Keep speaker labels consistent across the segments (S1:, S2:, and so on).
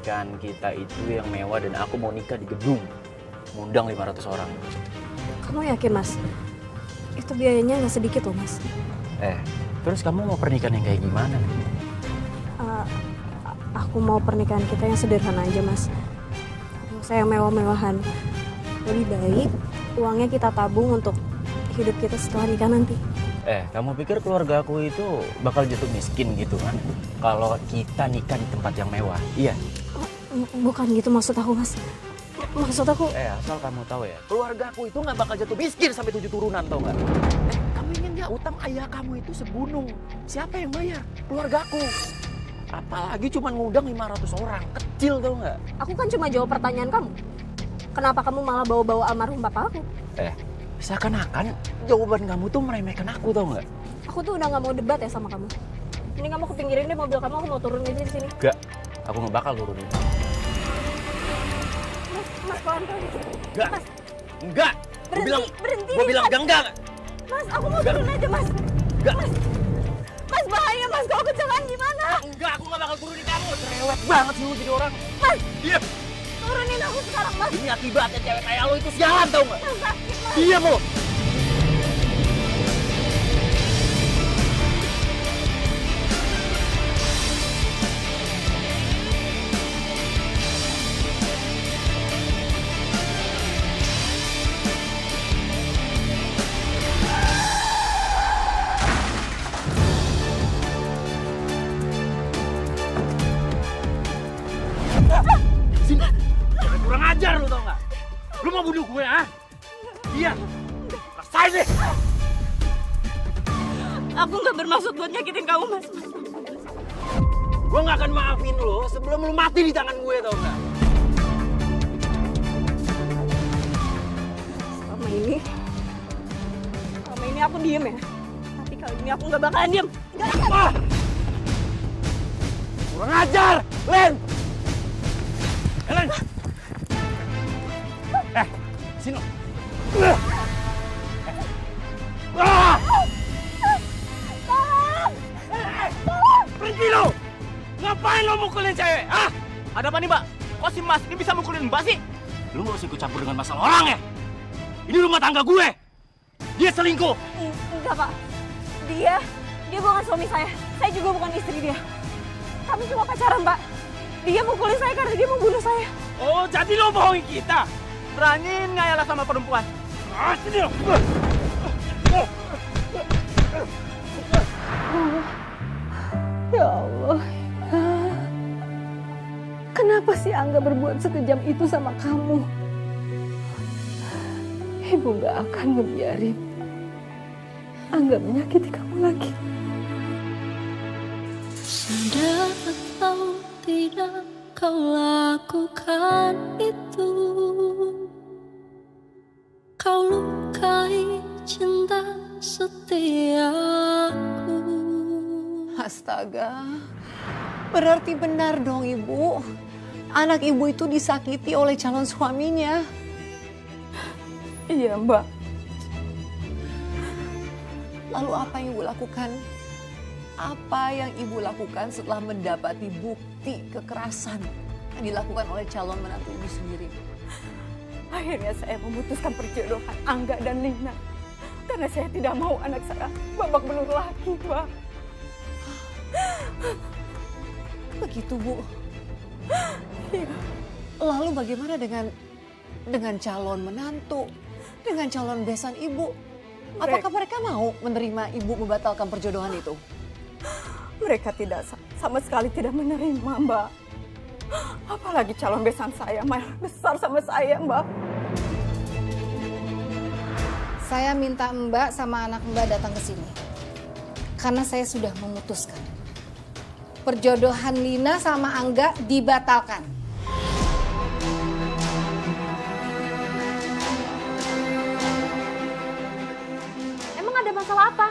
S1: pernikahan kita itu yang mewah dan aku mau nikah di gedung. Ngundang 500 orang.
S2: Kamu yakin, Mas? Itu biayanya nggak sedikit loh, Mas.
S1: Terus kamu mau pernikahan yang kayak gimana nih?
S2: Aku mau pernikahan kita yang sederhana aja, Mas. Nggak usah yang mewah-mewahan. Lebih baik uangnya kita tabung untuk hidup kita setelah nikah nanti.
S1: Kamu pikir keluarga aku itu bakal jatuh miskin gitu kan? Kalau kita nikah di tempat yang mewah, iya?
S2: Bukan gitu maksud aku, Mas. Maksud aku...
S1: Asal kamu tahu ya, keluarga aku itu nggak bakal jatuh miskin sampai 7 turunan, tau nggak? Kamu ingin nggak utang ayah kamu itu segunung? Siapa yang bayar? Keluarga aku. Apalagi cuma ngundang 500 orang, kecil tau nggak?
S2: Aku kan cuma jawab pertanyaan kamu. Kenapa kamu malah bawa-bawa almarhum bapak aku?
S1: Seakan-akan jawaban kamu tuh meremehkan aku, tau nggak?
S2: Aku tuh udah nggak mau debat ya sama kamu. Ini kamu kepinggirin deh mobil kamu, aku mau turun aja di sini.
S1: Enggak, aku nggak bakal turunin.
S2: Mas, pelan-pelan.
S1: Enggak,
S2: Mas,
S1: enggak.
S2: berhenti.
S1: Gue bilang enggak.
S2: Mas, aku mau turun aja, Mas.
S1: Enggak.
S2: Mas, bahaya, Mas. Kalau kecelakaan gimana?
S1: Enggak, aku nggak bakal turunin kamu. Cerewet banget sih lu jadi orang.
S2: Mas,
S1: Diam.
S2: turunin aku sekarang, Mas.
S1: Ini akibatnya cewek kayak lo itu sialan, tau nggak?
S2: Mas, sakit, Mas.
S1: Diam lo. Sini, jangan kurang ajar lu, tau nggak? Lu mau bunuh gue, ah? Iya, rasain deh.
S2: Aku nggak bermaksud buat nyakitin kamu, Mas.
S1: Gue nggak akan maafin lu sebelum lu mati di tangan gue, tau nggak?
S2: Selama ini aku diem ya. Tapi kali ini aku nggak bakalan diem.
S1: Ah! Kurang ajar, Len! Len! Sini lo. Berhenti lo! Ngapain lo mukulin cewek, ah?
S3: Ada apa nih, Mbak? Kok si Mas ini bisa mukulin Mbak sih?
S1: Lu nggak usah ikut campur dengan masalah orang ya? Ini rumah tangga gue. Dia selingkuh.
S2: Enggak, Pak. Dia bukan suami saya. Saya juga bukan istri dia. Kami cuma pacaran, Pak. Dia mukulin saya karena dia mau bunuh saya.
S3: Oh, jadi lo bohongin kita? Beraniin ngayalah sama perempuan?
S1: Ah, sini lo.
S4: Ya Allah, kenapa sih Angga berbuat sekejam itu sama kamu? Ibu gak akan ngebiarin Angga menyakiti kamu lagi.
S5: Sadar atau tidak kau lakukan itu, kau lukai cinta setiaku.
S4: Astaga, berarti benar dong Ibu. Anak Ibu itu disakiti oleh calon suaminya.
S2: Iya, Mbak.
S4: Lalu apa yang Ibu lakukan? Apa yang Ibu lakukan setelah mendapati bukti kekerasan yang dilakukan oleh calon menantu Ibu sendiri?
S2: Akhirnya saya memutuskan perjodohan Angga dan Lina. Karena saya tidak mau anak saya babak belur lagi, Mbak.
S4: Begitu, Bu.
S2: Iya.
S4: Lalu bagaimana dengan calon menantu, dengan calon besan Ibu? Apakah mereka mau menerima Ibu membatalkan perjodohan itu?
S2: Mereka tidak sama sekali tidak menerima, Mbak. Apalagi calon besan saya malah besar sama saya, Mbak.
S6: Saya minta Mbak sama anak Mbak datang ke sini. Karena saya sudah memutuskan. Perjodohan Lina sama Angga dibatalkan.
S2: Emang ada masalah apa?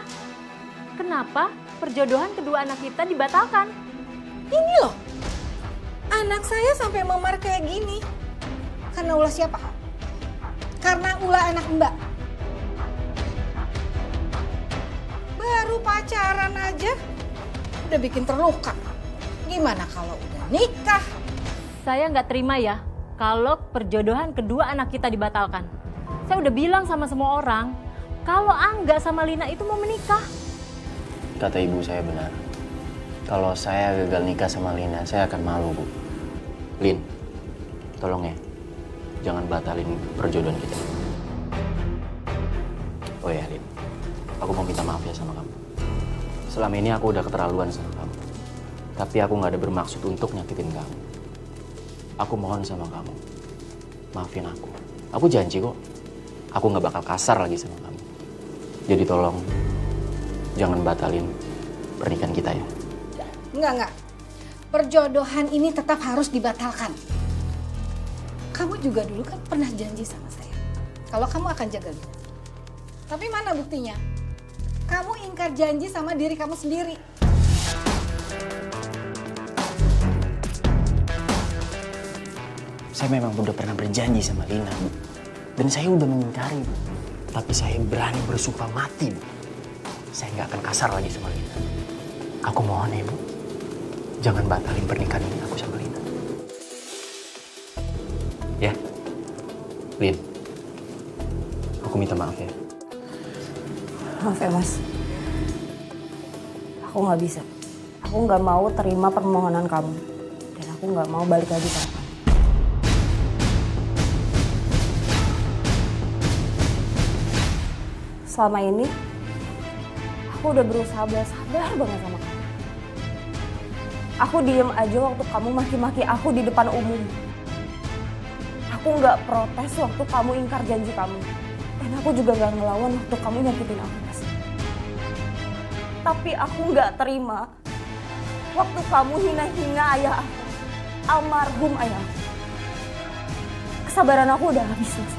S2: Kenapa perjodohan kedua anak kita dibatalkan?
S6: Ini loh, anak saya sampai memar kayak gini. Karena ulah siapa? Karena ulah anak Mbak. Baru pacaran aja udah bikin terluka. Gimana kalau udah nikah?
S7: Saya nggak terima ya kalau perjodohan kedua anak kita dibatalkan. Saya udah bilang sama semua orang kalau Angga sama Lina itu mau menikah.
S1: Kata ibu saya benar. Kalau saya gagal nikah sama Lina, saya akan malu, Bu. Lin, tolong ya, jangan batalin perjodohan kita. Oh ya, Lin, aku mau minta maaf ya sama kamu. Selama ini aku udah keterlaluan sama kamu. Tapi aku nggak ada bermaksud untuk nyakitin kamu. Aku mohon sama kamu, maafin aku. Aku janji kok, aku nggak bakal kasar lagi sama kamu. Jadi tolong, jangan batalin pernikahan kita ya.
S6: Enggak. Perjodohan ini tetap harus dibatalkan. Kamu juga dulu kan pernah janji sama saya kalau kamu akan jaga Lina. Tapi mana buktinya? Kamu ingkar janji sama diri kamu sendiri.
S1: Saya memang udah pernah berjanji sama Lina, Bu. Dan saya udah mengingkari, Bu. Tapi saya berani bersumpah mati, Bu. Saya nggak akan kasar lagi sama Lina. Aku mohon ya, Bu. Jangan batalin pernikahan ini aku sama Lina. Ya, Lin. Aku minta maaf ya.
S2: Maaf ya Mas. Aku nggak bisa. Aku nggak mau terima permohonan kamu. Dan aku nggak mau balik lagi sama kamu. Selama ini, aku udah berusaha sabar banget sama kamu. Aku diem aja waktu kamu maki-maki aku di depan umum. Aku nggak protes waktu kamu ingkar janji kamu. Dan aku juga nggak ngelawan waktu kamu nyakitin aku, Mas. Tapi aku nggak terima waktu kamu hina-hina ayah aku, almarhum ayah aku. Kesabaran aku udah habis, Mas.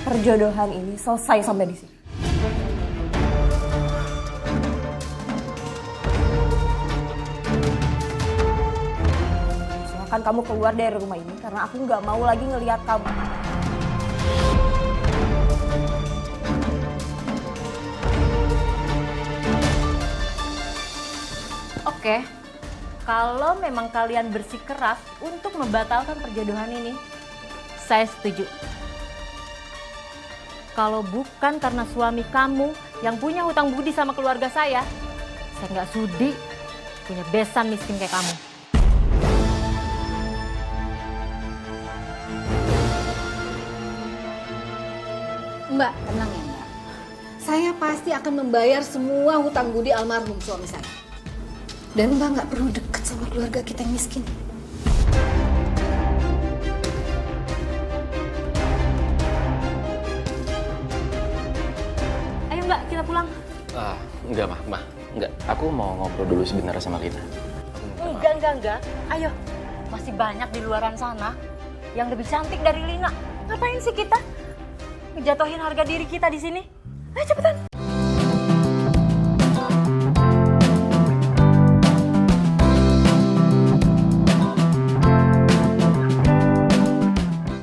S2: Perjodohan ini selesai sampai di sini. Silakan kamu keluar dari rumah ini karena aku nggak mau lagi ngelihat kamu.
S7: Oke, kalau memang kalian bersikeras untuk membatalkan perjodohan ini, saya setuju. Kalau bukan karena suami kamu yang punya hutang budi sama keluarga saya nggak sudi punya besan miskin kayak kamu.
S6: Mbak, tenang ya Mbak. Saya pasti akan membayar semua hutang budi almarhum suami saya. Dan Mbak nggak perlu dekat sama keluarga kita yang miskin.
S7: Ayo Mbak, kita pulang.
S1: Enggak, Ma. Enggak. Aku mau ngobrol dulu sebentar sama Lina.
S7: Enggak. Ayo, masih banyak di luaran sana yang lebih cantik dari Lina. Ngapain sih kita ngejatuhin harga diri kita di sini? Ayo cepetan.